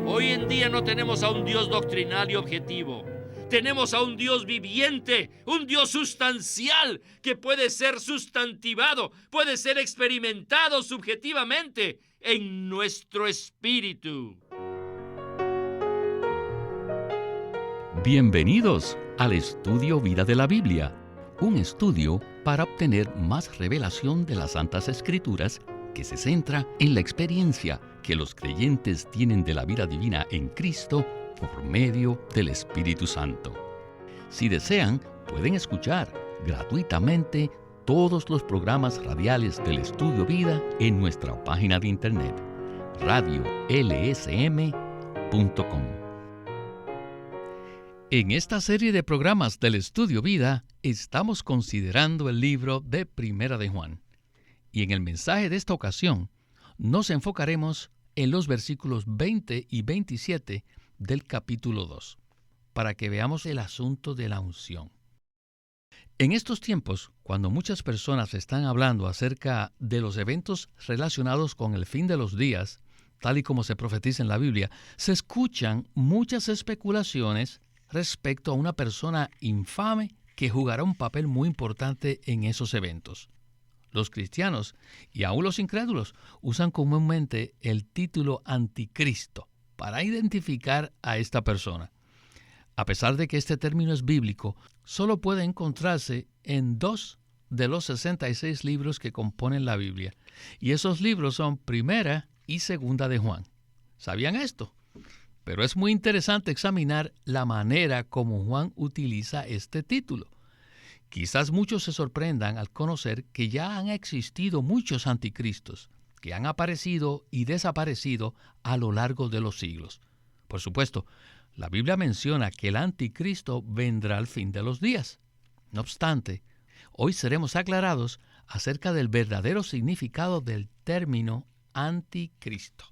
Hoy en día no tenemos a un Dios doctrinal y objetivo. Tenemos a un Dios viviente, un Dios sustancial que puede ser sustantivado, puede ser experimentado subjetivamente en nuestro espíritu. Bienvenidos al Estudio Vida de la Biblia, un estudio para obtener más revelación de las Santas Escrituras que se centra en la experiencia que los creyentes tienen de la vida divina en Cristo por medio del Espíritu Santo. Si desean, pueden escuchar gratuitamente todos los programas radiales del Estudio Vida en nuestra página de internet, radiolsm.com. En esta serie de programas del Estudio Vida, estamos considerando el libro de Primera de Juan. Y en el mensaje de esta ocasión, nos enfocaremos en los versículos 20 y 27 del capítulo 2, para que veamos el asunto de la unción. En estos tiempos, cuando muchas personas están hablando acerca de los eventos relacionados con el fin de los días, tal y como se profetiza en la Biblia, se escuchan muchas especulaciones respecto a una persona infame que jugará un papel muy importante en esos eventos. Los cristianos y aún los incrédulos usan comúnmente el título anticristo para identificar a esta persona. A pesar de que este término es bíblico, solo puede encontrarse en 2 de los 66 libros que componen la Biblia. Y esos libros son Primera y Segunda de Juan. ¿Sabían esto? Pero es muy interesante examinar la manera como Juan utiliza este título. Quizás muchos se sorprendan al conocer que ya han existido muchos anticristos que han aparecido y desaparecido a lo largo de los siglos. Por supuesto, la Biblia menciona que el anticristo vendrá al fin de los días. No obstante, hoy seremos aclarados acerca del verdadero significado del término anticristo.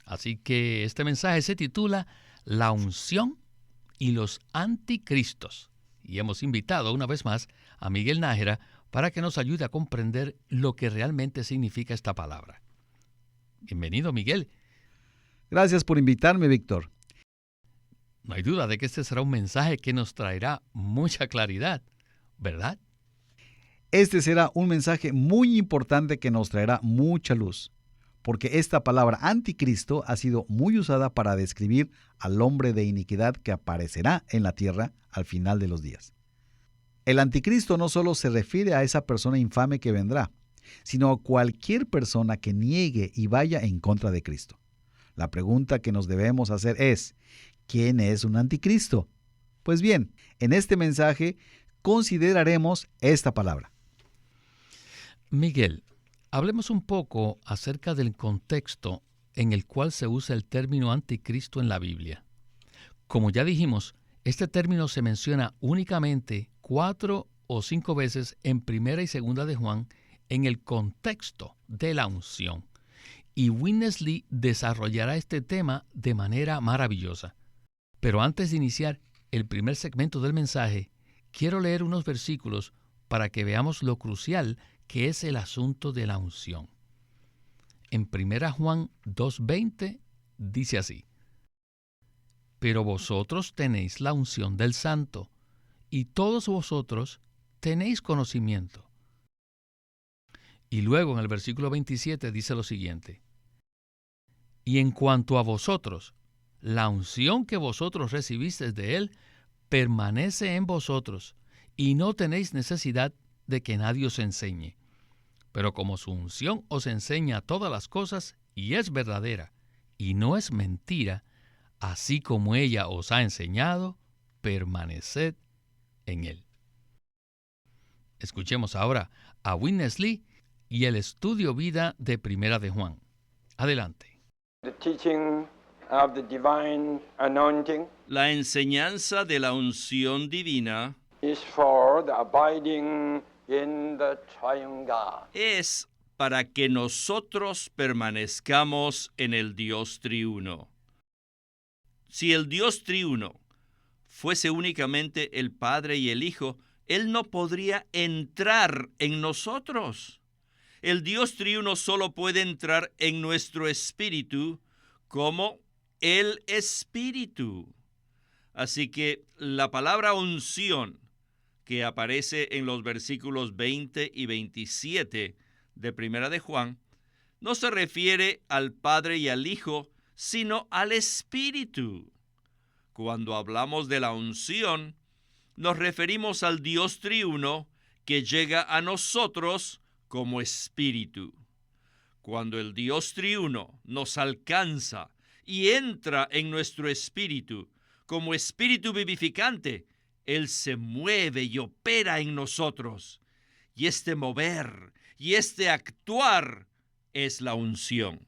Así que este mensaje se titula La unción y los anticristos. Y hemos invitado una vez más a Miguel Nájera para que nos ayude a comprender lo que realmente significa esta palabra. Bienvenido, Miguel. Gracias por invitarme, Víctor. No hay duda de que este será un mensaje que nos traerá mucha claridad, ¿verdad? Este será un mensaje muy importante que nos traerá mucha luz, porque esta palabra anticristo ha sido muy usada para describir al hombre de iniquidad que aparecerá en la tierra al final de los días. El anticristo no solo se refiere a esa persona infame que vendrá, sino a cualquier persona que niegue y vaya en contra de Cristo. La pregunta que nos debemos hacer es, ¿quién es un anticristo? Pues bien, en este mensaje consideraremos esta palabra. Miguel, hablemos un poco acerca del contexto en el cual se usa el término anticristo en la Biblia. Como ya dijimos, este término se menciona únicamente 4 o 5 veces en Primera y Segunda de Juan en el contexto de la unción. Y Witness Lee desarrollará este tema de manera maravillosa. Pero antes de iniciar el primer segmento del mensaje, quiero leer unos versículos para que veamos lo crucial que es el asunto de la unción. En 1 Juan 2:20 dice así: Pero vosotros tenéis la unción del Santo, y todos vosotros tenéis conocimiento. Y luego en el versículo 27 dice lo siguiente: Y en cuanto a vosotros, la unción que vosotros recibisteis de Él permanece en vosotros, y no tenéis necesidad de que nadie os enseñe. Pero como su unción os enseña todas las cosas, y es verdadera, y no es mentira, así como ella os ha enseñado, permaneced en Él. Escuchemos ahora a Witness Lee y el estudio vida de Primera de Juan. Adelante. La enseñanza de la unción divina es para que nosotros permanezcamos en el Dios triuno. Si el Dios triuno fuese únicamente el Padre y el Hijo, Él no podría entrar en nosotros. El Dios triuno solo puede entrar en nuestro espíritu como el Espíritu. Así que la palabra unción, que aparece en los versículos 20 y 27 de Primera de Juan, no se refiere al Padre y al Hijo, sino al Espíritu. Cuando hablamos de la unción, nos referimos al Dios triuno que llega a nosotros como Espíritu. Cuando el Dios triuno nos alcanza y entra en nuestro espíritu como espíritu vivificante, Él se mueve y opera en nosotros. Y este mover y este actuar es la unción.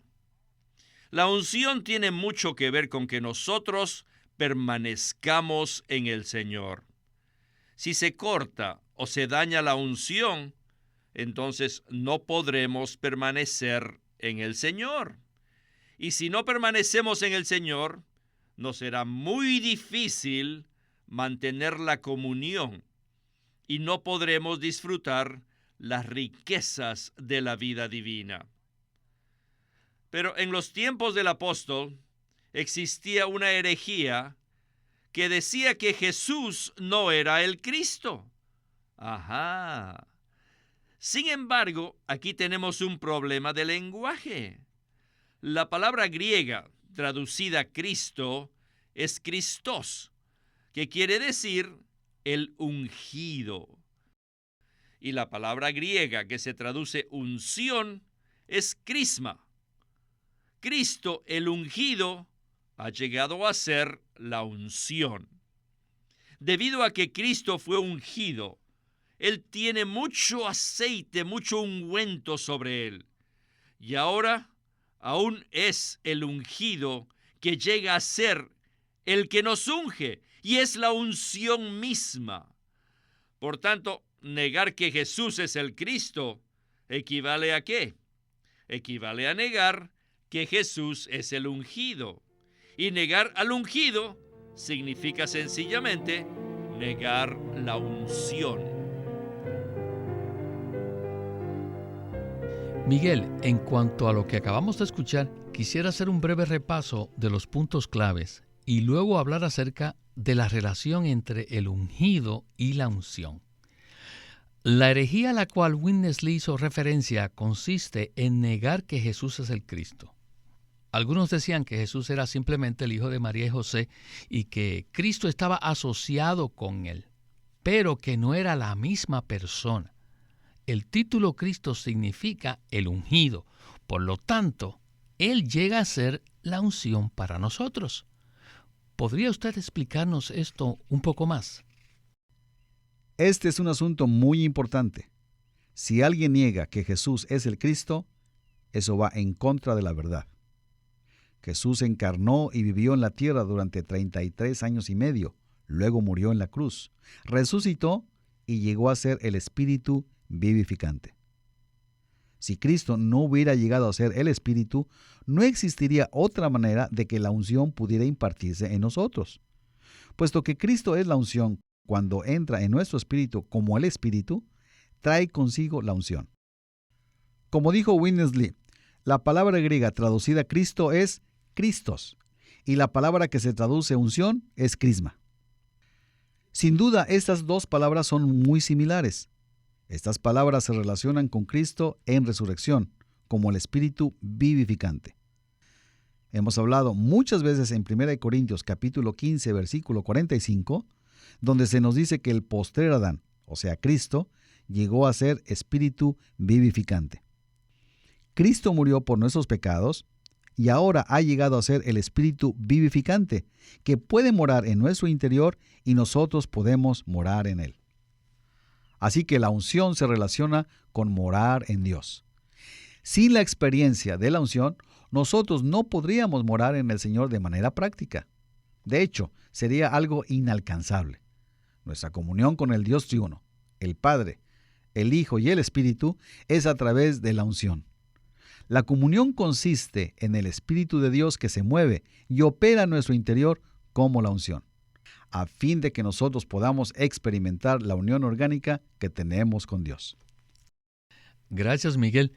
La unción tiene mucho que ver con que nosotros permanezcamos en el Señor. Si se corta o se daña la unción, entonces no podremos permanecer en el Señor. Y si no permanecemos en el Señor, nos será muy difícil mantener la comunión y no podremos disfrutar las riquezas de la vida divina. Pero en los tiempos del apóstol existía una herejía que decía que Jesús no era el Cristo. Ajá. Sin embargo, aquí tenemos un problema de lenguaje. La palabra griega traducida Cristo es Christos, que quiere decir el ungido. Y la palabra griega que se traduce unción es crisma. Cristo, el ungido, ha llegado a ser la unción. Debido a que Cristo fue ungido, Él tiene mucho aceite, mucho ungüento sobre Él. Y ahora aún es el ungido que llega a ser el que nos unge, y es la unción misma. Por tanto, negar que Jesús es el Cristo, ¿equivale a qué? Equivale a negar que Jesús es el ungido. Y negar al ungido significa sencillamente negar la unción. Miguel, en cuanto a lo que acabamos de escuchar, quisiera hacer un breve repaso de los puntos claves y luego hablar acerca de la relación entre el ungido y la unción. La herejía a la cual Winnesley hizo referencia consiste en negar que Jesús es el Cristo. Algunos decían que Jesús era simplemente el hijo de María y José y que Cristo estaba asociado con él, pero que no era la misma persona. El título Cristo significa el ungido, por lo tanto, Él llega a ser la unción para nosotros. ¿Podría usted explicarnos esto un poco más? Este es un asunto muy importante. Si alguien niega que Jesús es el Cristo, eso va en contra de la verdad. Jesús encarnó y vivió en la tierra durante 33 años y medio, luego murió en la cruz, resucitó y llegó a ser el Espíritu vivificante. Si Cristo no hubiera llegado a ser el Espíritu, no existiría otra manera de que la unción pudiera impartirse en nosotros. Puesto que Cristo es la unción, cuando entra en nuestro espíritu como el Espíritu, trae consigo la unción. Como dijo Winnesley, la palabra griega traducida Cristo es Christos, y la palabra que se traduce unción es crisma. Sin duda, estas dos palabras son muy similares. Estas palabras se relacionan con Cristo en resurrección, como el Espíritu vivificante. Hemos hablado muchas veces en 1 Corintios capítulo 15, versículo 45, donde se nos dice que el postrer Adán, o sea, Cristo, llegó a ser Espíritu vivificante. Cristo murió por nuestros pecados y ahora ha llegado a ser el Espíritu vivificante, que puede morar en nuestro interior y nosotros podemos morar en él. Así que la unción se relaciona con morar en Dios. Sin la experiencia de la unción, nosotros no podríamos morar en el Señor de manera práctica. De hecho, sería algo inalcanzable. Nuestra comunión con el Dios triuno, el Padre, el Hijo y el Espíritu, es a través de la unción. La comunión consiste en el Espíritu de Dios que se mueve y opera en nuestro interior como la unción, a fin de que nosotros podamos experimentar la unión orgánica que tenemos con Dios. Gracias, Miguel.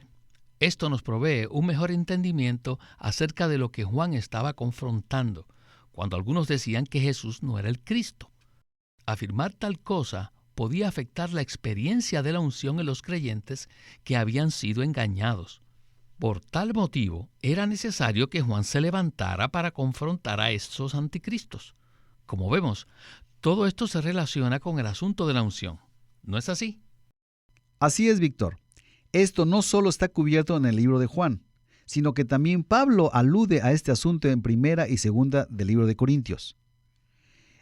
Esto nos provee un mejor entendimiento acerca de lo que Juan estaba confrontando, cuando algunos decían que Jesús no era el Cristo. Afirmar tal cosa podía afectar la experiencia de la unción en los creyentes que habían sido engañados. Por tal motivo, era necesario que Juan se levantara para confrontar a estos anticristos. Como vemos, todo esto se relaciona con el asunto de la unción. ¿No es así? Así es, Víctor. Esto no solo está cubierto en el libro de Juan, sino que también Pablo alude a este asunto en primera y segunda del libro de Corintios.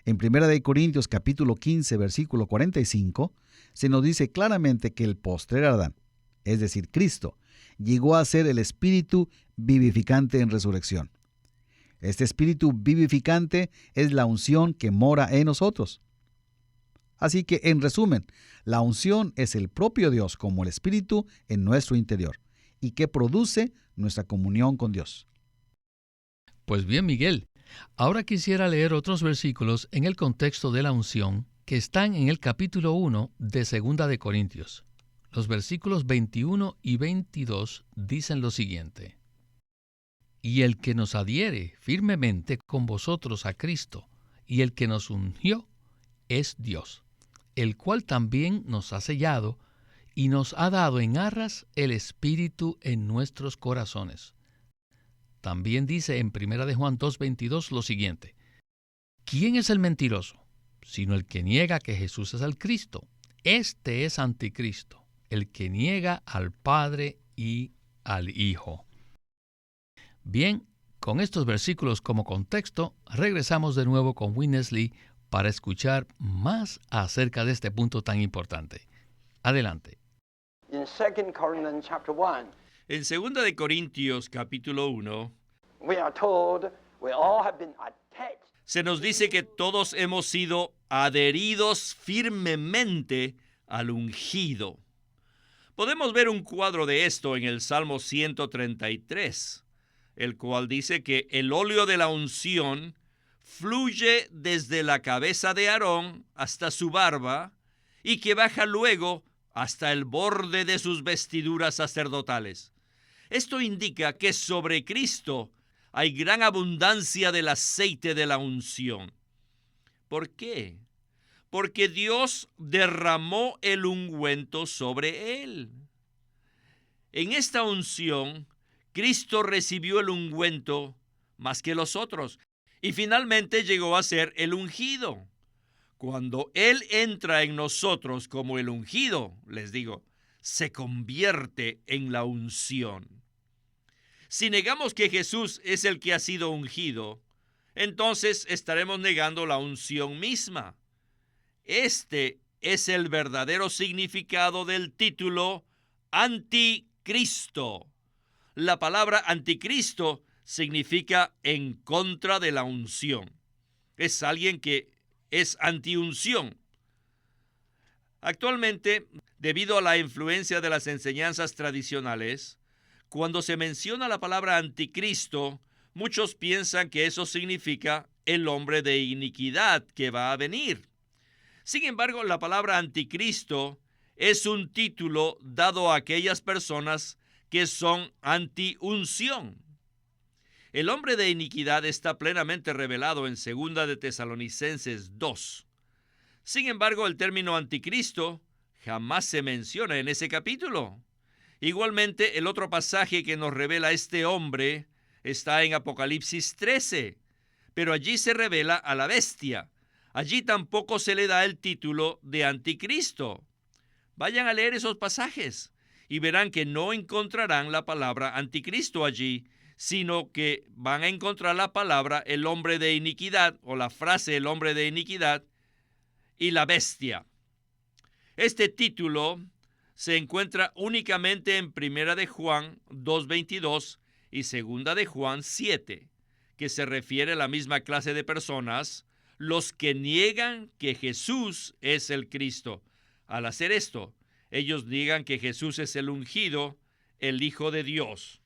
En primera de Corintios capítulo 15, versículo 45, se nos dice claramente que el postrer Adán, es decir, Cristo, llegó a ser el espíritu vivificante en resurrección. Este espíritu vivificante es la unción que mora en nosotros. Así que, en resumen, la unción es el propio Dios como el Espíritu en nuestro interior y que produce nuestra comunión con Dios. Pues bien, Miguel, ahora quisiera leer otros versículos en el contexto de la unción que están en el capítulo 1 de Segunda de Corintios. Los versículos 21 y 22 dicen lo siguiente: Y el que nos adhiere firmemente con vosotros a Cristo, y el que nos ungió, es Dios, el cual también nos ha sellado y nos ha dado en arras el Espíritu en nuestros corazones. También dice en 1 de Juan 2:22 lo siguiente: ¿Quién es el mentiroso? Sino el que niega que Jesús es el Cristo. Este es anticristo, el que niega al Padre y al Hijo. Bien, con estos versículos como contexto, regresamos de nuevo con Witness Lee para escuchar más acerca de este punto tan importante. Adelante. En 2 de Corintios capítulo 1, se nos dice que todos hemos sido adheridos firmemente al ungido. Podemos ver un cuadro de esto en el Salmo 133, el cual dice que el óleo de la unción fluye desde la cabeza de Aarón hasta su barba y que baja luego hasta el borde de sus vestiduras sacerdotales. Esto indica que sobre Cristo hay gran abundancia del aceite de la unción. ¿Por qué? Porque Dios derramó el ungüento sobre él. En esta unción, Cristo recibió el ungüento más que los otros y finalmente llegó a ser el ungido. Cuando Él entra en nosotros como el ungido, les digo, se convierte en la unción. Si negamos que Jesús es el que ha sido ungido, entonces estaremos negando la unción misma. Este es el verdadero significado del título Anticristo. La palabra anticristo significa en contra de la unción. Es alguien que es antiunción. Actualmente, debido a la influencia de las enseñanzas tradicionales, cuando se menciona la palabra anticristo, muchos piensan que eso significa el hombre de iniquidad que va a venir. Sin embargo, la palabra anticristo es un título dado a aquellas personas que son antiunción. El hombre de iniquidad está plenamente revelado en 2 de Tesalonicenses 2. Sin embargo, el término anticristo jamás se menciona en ese capítulo. Igualmente, el otro pasaje que nos revela este hombre está en Apocalipsis 13, pero allí se revela a la bestia. Allí tampoco se le da el título de anticristo. Vayan a leer esos pasajes y verán que no encontrarán la palabra anticristo allí, sino que van a encontrar la palabra el hombre de iniquidad o la frase el hombre de iniquidad y la bestia. Este título se encuentra únicamente en 1 de Juan 2:22 y 2 de Juan 7, que se refiere a la misma clase de personas, los que niegan que Jesús es el Cristo. Al hacer esto, ellos niegan que Jesús es el ungido, el Hijo de Dios.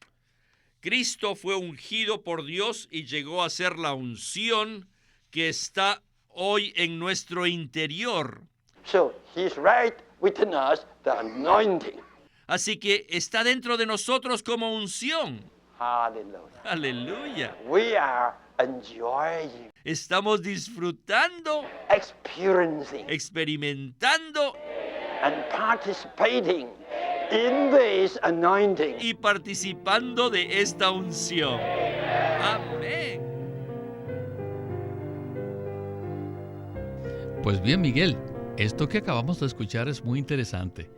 Cristo fue ungido por Dios y llegó a ser la unción que está hoy en nuestro interior. Así que está dentro de nosotros como unción. Hallelujah. Aleluya. We are enjoying, Estamos disfrutando, experiencing, experimentando and participating in this anointing. y participando de esta unción. Amén. Pues bien, Miguel, esto que acabamos de escuchar es muy interesante.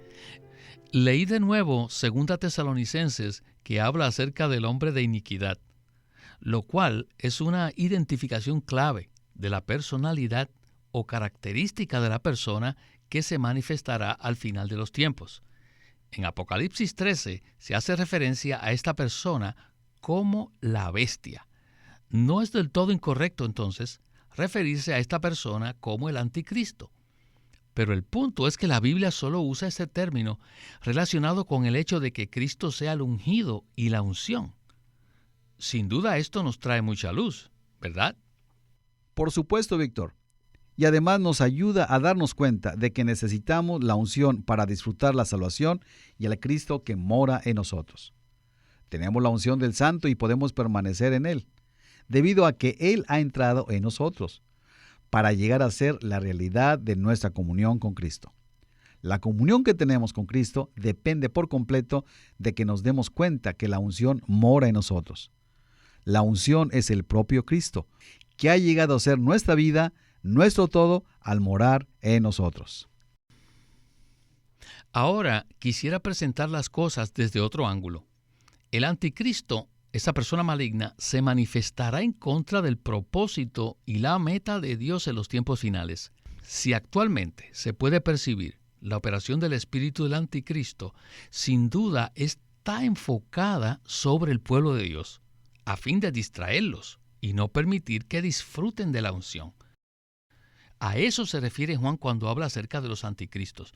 Leí de nuevo 2 Tesalonicenses, que habla acerca del hombre de iniquidad, lo cual es una identificación clave de la personalidad o característica de la persona que se manifestará al final de los tiempos. En Apocalipsis 13 se hace referencia a esta persona como la bestia. No es del todo incorrecto, entonces, referirse a esta persona como el anticristo. Pero el punto es que la Biblia solo usa ese término relacionado con el hecho de que Cristo sea el ungido y la unción. Sin duda esto nos trae mucha luz, ¿verdad? Por supuesto, Víctor. Y además nos ayuda a darnos cuenta de que necesitamos la unción para disfrutar la salvación y el Cristo que mora en nosotros. Tenemos la unción del Santo y podemos permanecer en Él, debido a que Él ha entrado en nosotros, para llegar a ser la realidad de nuestra comunión con Cristo. La comunión que tenemos con Cristo depende por completo de que nos demos cuenta que la unción mora en nosotros. La unción es el propio Cristo, que ha llegado a ser nuestra vida, nuestro todo, al morar en nosotros. Ahora quisiera presentar las cosas desde otro ángulo. El anticristo, esa persona maligna, se manifestará en contra del propósito y la meta de Dios en los tiempos finales. Si actualmente se puede percibir la operación del espíritu del anticristo, sin duda está enfocada sobre el pueblo de Dios, a fin de distraerlos y no permitir que disfruten de la unción. A eso se refiere Juan cuando habla acerca de los anticristos.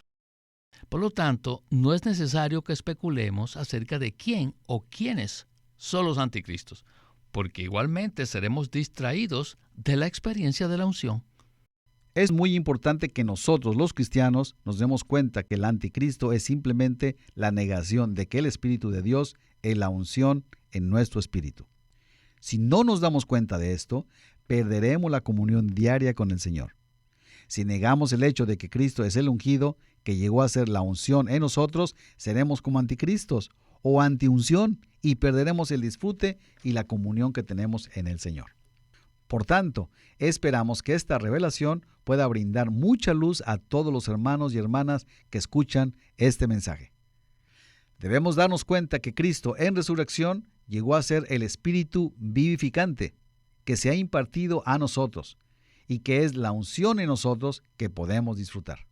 Por lo tanto, no es necesario que especulemos acerca de quién o quiénes son los anticristos, porque igualmente seremos distraídos de la experiencia de la unción. Es muy importante que nosotros, los cristianos, nos demos cuenta que el anticristo es simplemente la negación de que el Espíritu de Dios es la unción en nuestro espíritu. Si no nos damos cuenta de esto, perderemos la comunión diaria con el Señor. Si negamos el hecho de que Cristo es el ungido, que llegó a ser la unción en nosotros, seremos como anticristos o antiunción y perderemos el disfrute y la comunión que tenemos en el Señor. Por tanto, esperamos que esta revelación pueda brindar mucha luz a todos los hermanos y hermanas que escuchan este mensaje. Debemos darnos cuenta que Cristo en resurrección llegó a ser el Espíritu vivificante que se ha impartido a nosotros y que es la unción en nosotros que podemos disfrutar.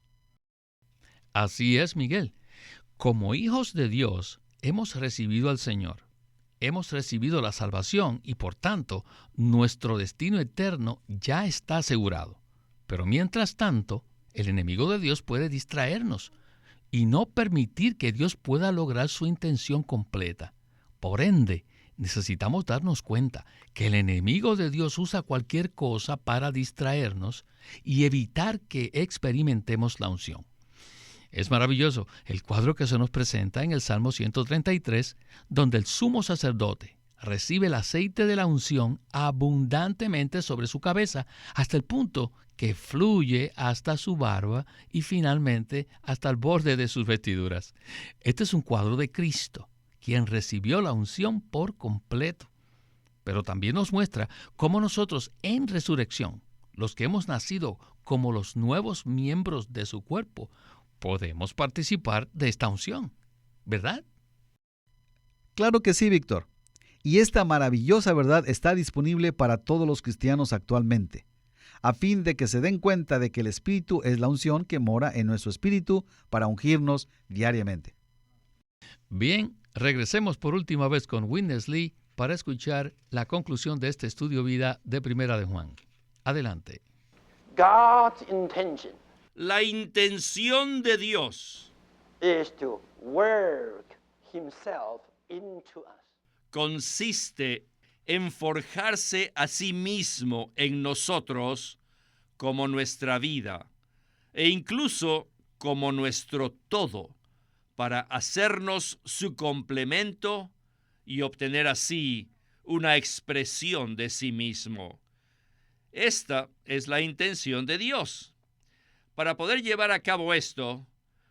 Así es, Miguel. Como hijos de Dios, hemos recibido al Señor. Hemos recibido la salvación y, por tanto, nuestro destino eterno ya está asegurado. Pero mientras tanto, el enemigo de Dios puede distraernos y no permitir que Dios pueda lograr su intención completa. Por ende, necesitamos darnos cuenta que el enemigo de Dios usa cualquier cosa para distraernos y evitar que experimentemos la unción. Es maravilloso el cuadro que se nos presenta en el Salmo 133, donde el sumo sacerdote recibe el aceite de la unción abundantemente sobre su cabeza, hasta el punto que fluye hasta su barba y finalmente hasta el borde de sus vestiduras. Este es un cuadro de Cristo, quien recibió la unción por completo. Pero también nos muestra cómo nosotros en resurrección, los que hemos nacido como los nuevos miembros de su cuerpo, podemos participar de esta unción, ¿verdad? Claro que sí, Víctor. Y esta maravillosa verdad está disponible para todos los cristianos actualmente, a fin de que se den cuenta de que el Espíritu es la unción que mora en nuestro espíritu para ungirnos diariamente. Bien, regresemos por última vez con Witness Lee para escuchar la conclusión de este estudio vida de Primera de Juan. Adelante. God's intention La intención de Dios is to work himself into us. consiste en forjarse a sí mismo en nosotros como nuestra vida e incluso como nuestro todo, para hacernos su complemento y obtener así una expresión de sí mismo. Esta es la intención de Dios. Para poder llevar a cabo esto,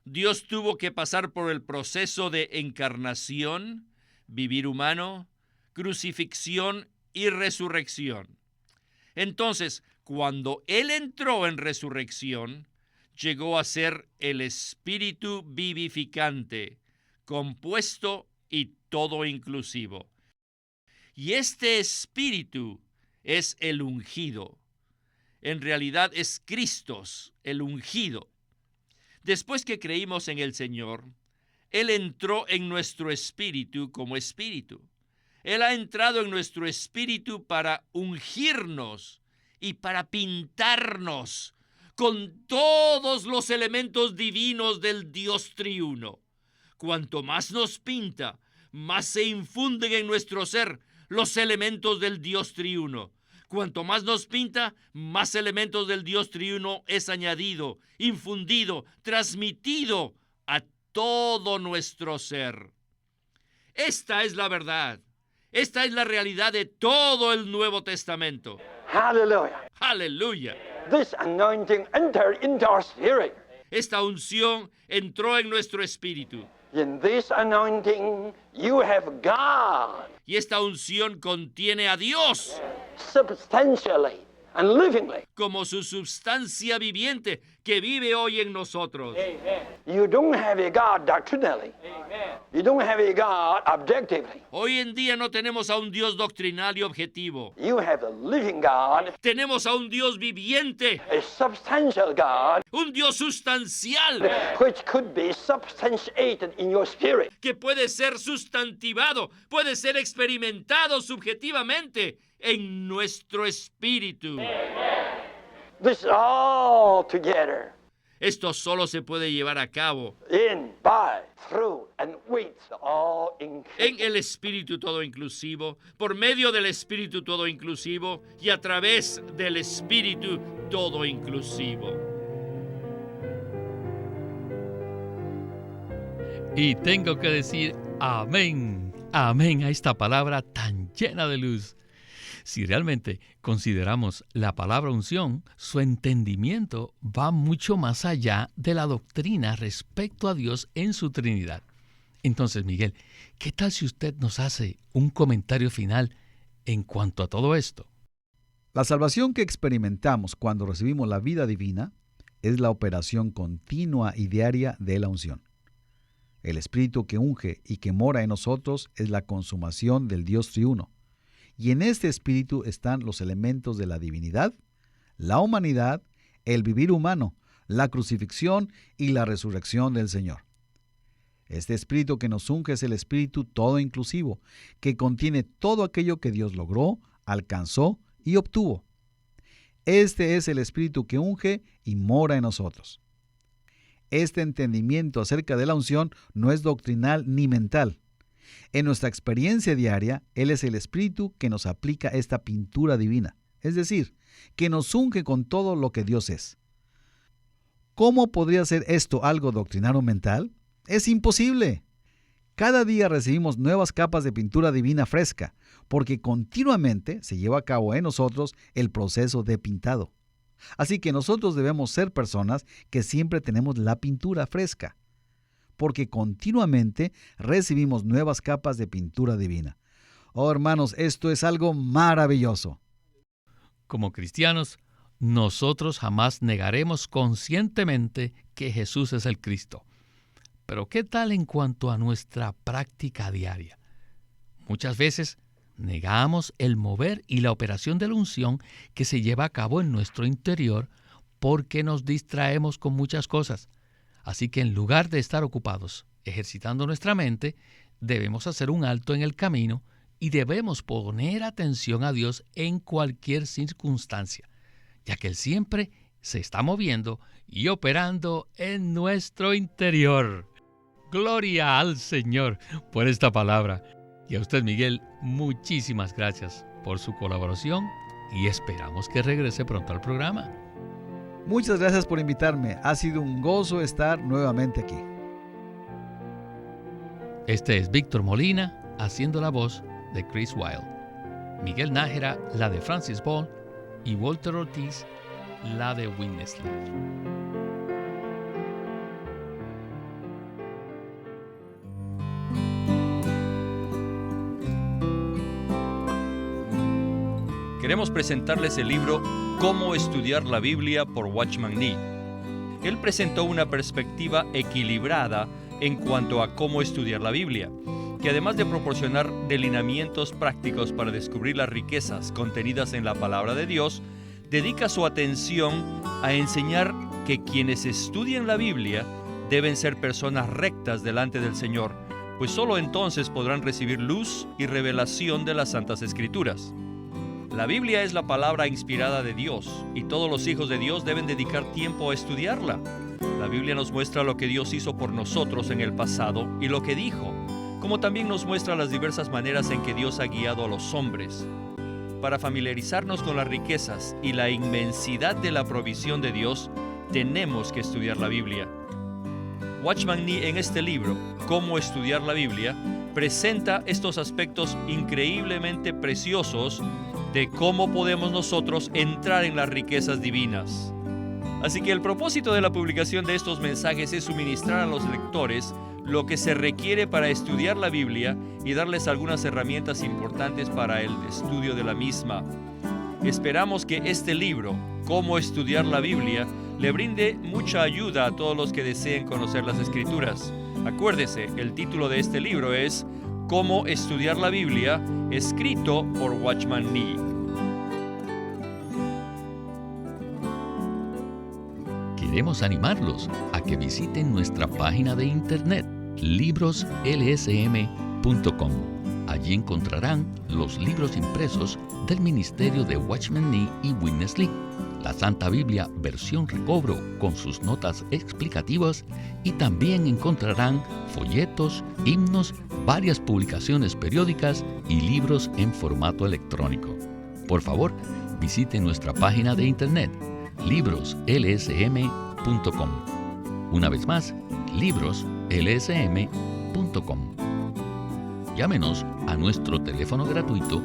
Dios tuvo que pasar por el proceso de encarnación, vivir humano, crucifixión y resurrección. Entonces, cuando Él entró en resurrección, llegó a ser el Espíritu vivificante, compuesto y todo inclusivo. Y este Espíritu es el ungido. En realidad es Cristo, el ungido. Después que creímos en el Señor, Él entró en nuestro espíritu como espíritu. Él ha entrado en nuestro espíritu para ungirnos y para pintarnos con todos los elementos divinos del Dios triuno. Cuanto más nos pinta, más se infunden en nuestro ser los elementos del Dios triuno. Cuanto más nos pinta, más elementos del Dios triuno es añadido, infundido, transmitido a todo nuestro ser. Esta es la verdad. Esta es la realidad de todo el Nuevo Testamento. Hallelujah. ¡Aleluya! This anointing entered into our spirit. Esta unción entró en nuestro espíritu. In this anointing, you have God Y esta unción contiene a Dios substantially and livingly. como su substancia viviente que vive hoy en nosotros. You don't have a God doctrinally. You don't have a God objectively. Hoy en día no tenemos a un Dios doctrinal y objetivo. You have a living God, Tenemos a un Dios viviente, a substantial God, un Dios sustancial which could be substantiated in your spirit. que puede ser sustantivado, puede ser experimentado subjetivamente en nuestro espíritu. This all together, Esto solo se puede llevar a cabo in, by, through, and with all en inclusive. el Espíritu todo inclusivo, por medio del Espíritu todo inclusivo y a través del Espíritu todo inclusivo. Y tengo que decir amén, amén a esta palabra tan llena de luz. Si realmente consideramos la palabra unción, su entendimiento va mucho más allá de la doctrina respecto a Dios en su Trinidad. Entonces, Miguel, ¿qué tal si usted nos hace un comentario final en cuanto a todo esto? La salvación que experimentamos cuando recibimos la vida divina es la operación continua y diaria de la unción. El Espíritu que unge y que mora en nosotros es la consumación del Dios triuno. Y en este Espíritu están los elementos de la divinidad, la humanidad, el vivir humano, la crucifixión y la resurrección del Señor. Este Espíritu que nos unge es el Espíritu todo inclusivo, que contiene todo aquello que Dios logró, alcanzó y obtuvo. Este es el Espíritu que unge y mora en nosotros. Este entendimiento acerca de la unción no es doctrinal ni mental. En nuestra experiencia diaria, Él es el Espíritu que nos aplica esta pintura divina, es decir, que nos unge con todo lo que Dios es. ¿Cómo podría ser esto algo doctrinal o mental? Es imposible. Cada día recibimos nuevas capas de pintura divina fresca, porque continuamente se lleva a cabo en nosotros el proceso de pintado. Así que nosotros debemos ser personas que siempre tenemos la pintura fresca, porque continuamente recibimos nuevas capas de pintura divina. Oh, hermanos, esto es algo maravilloso. Como cristianos, nosotros jamás negaremos conscientemente que Jesús es el Cristo. Pero ¿qué tal en cuanto a nuestra práctica diaria? Muchas veces negamos el mover y la operación de la unción que se lleva a cabo en nuestro interior porque nos distraemos con muchas cosas. Así que en lugar de estar ocupados ejercitando nuestra mente, debemos hacer un alto en el camino y debemos poner atención a Dios en cualquier circunstancia, ya que Él siempre se está moviendo y operando en nuestro interior. Gloria al Señor por esta palabra. Y a usted, Miguel, muchísimas gracias por su colaboración y esperamos que regrese pronto al programa. Muchas gracias por invitarme. Ha sido un gozo estar nuevamente aquí. Este es Víctor Molina haciendo la voz de Chris Wilde, Miguel Nájera la de Francis Ball y Walter Ortiz la de Witness Lee. Queremos presentarles el libro Cómo estudiar la Biblia por Watchman Nee. Él presentó una perspectiva equilibrada en cuanto a cómo estudiar la Biblia, que además de proporcionar delineamientos prácticos para descubrir las riquezas contenidas en la palabra de Dios, dedica su atención a enseñar que quienes estudian la Biblia deben ser personas rectas delante del Señor, pues solo entonces podrán recibir luz y revelación de las Santas Escrituras. La Biblia es la palabra inspirada de Dios y todos los hijos de Dios deben dedicar tiempo a estudiarla. La Biblia nos muestra lo que Dios hizo por nosotros en el pasado y lo que dijo, como también nos muestra las diversas maneras en que Dios ha guiado a los hombres. Para familiarizarnos con las riquezas y la inmensidad de la provisión de Dios, tenemos que estudiar la Biblia. Watchman Nee en este libro, Cómo estudiar la Biblia, presenta estos aspectos increíblemente preciosos de cómo podemos nosotros entrar en las riquezas divinas. Así que el propósito de la publicación de estos mensajes es suministrar a los lectores lo que se requiere para estudiar la Biblia y darles algunas herramientas importantes para el estudio de la misma. Esperamos que este libro, Cómo estudiar la Biblia, le brinde mucha ayuda a todos los que deseen conocer las Escrituras. Acuérdese, el título de este libro es Cómo estudiar la Biblia, escrito por Watchman Nee. Queremos animarlos a que visiten nuestra página de internet, libroslsm.com. Allí encontrarán los libros impresos del ministerio de Watchman Nee y Witness Lee, la Santa Biblia versión recobro con sus notas explicativas, y también encontrarán folletos, himnos, varias publicaciones periódicas y libros en formato electrónico. Por favor, visite nuestra página de internet, libroslsm.com. Una vez más, libroslsm.com. Llámenos a nuestro teléfono gratuito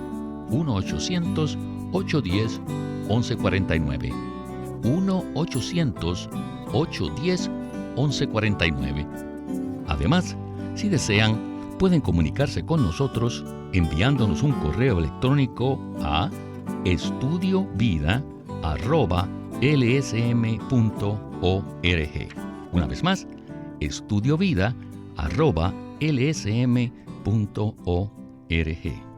1-800-810-1149. 1-800-810-1149. Además, si desean, pueden comunicarse con nosotros enviándonos un correo electrónico a estudiovida@lsm.org. Una vez más, estudiovida@lsm.org.